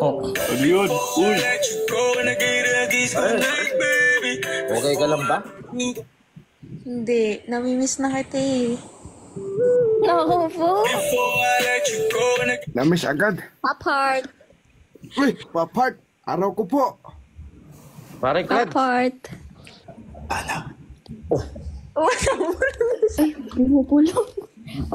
Oh, Ano yun? Uy! okay ka lang ba? Hindi, namimiss na kita eh. No po. Namiss agad. Apart. Uy! Papart! Araw ko po! Pare Clad. Apart. Ay, bumupulong.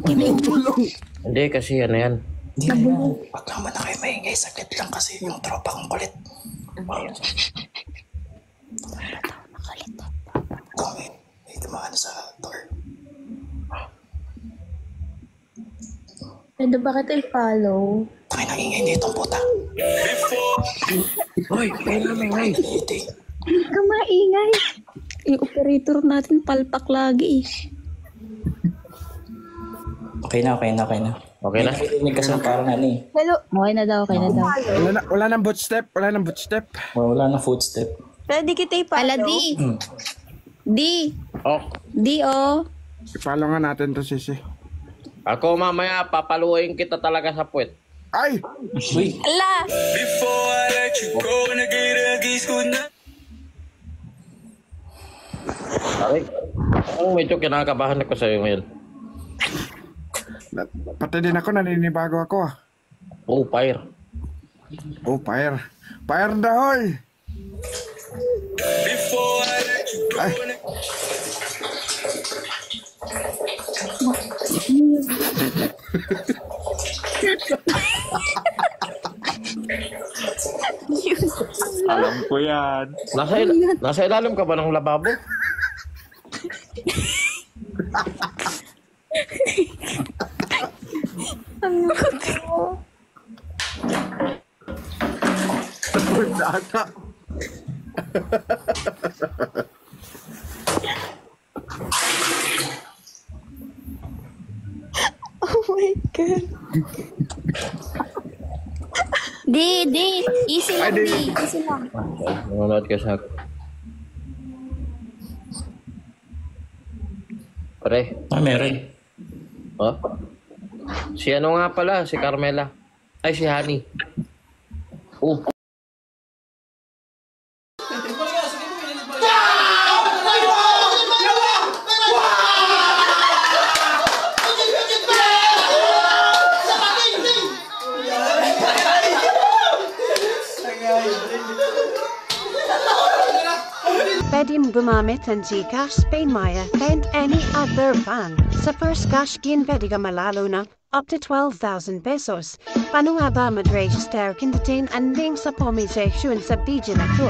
Okay, may Tulong! Hindi kasi ano yan. Wag naman na kayo maingay. Saglit lang kasi yung tropa kong kulit. Kung may dumaan sa door. Pwede ba kita i-follow? Tayo nangingay nitong puta. Hoy, kaya naman ngay. Iniiting. Hindi ka maingay. Yung operator natin palpak lagi eh. Okay na. Okay na? Nakikinig kasi parang ano eh. Hello? Okay na daw. Wala nang bootstep. Wala na footstep. Pwede kita i-follow? Ala, di. Di. Oh, I-follow nga natin to, Sisi. ako mamaya papaluin kita talaga sa puwet. Ay! Uy! Ala! Pare, medyo kinakabahan ako sa'yo ngayon. Pati din ako, naninibago ako. Oh, fire. Oh, fire. Fire na, hoy! Ay! Alam ko yan. Nasa ilalim ka ba ng lababo? Data. Oh my God. Di. Easy lang, Ay, di. di. Easy lang. Nanonood ka sa akin. Pare, Meron. oh? Si ano nga pala, si Carmela. Ay, si Honey. Oh. Pwede mo gumamit ng Gcash, Paymaya, and any other bank. Sa first cash gin pwede ka malalo na up to 12,000 pesos. Paano nga ba mag-register kindatin ang link sa pumization sa video na to?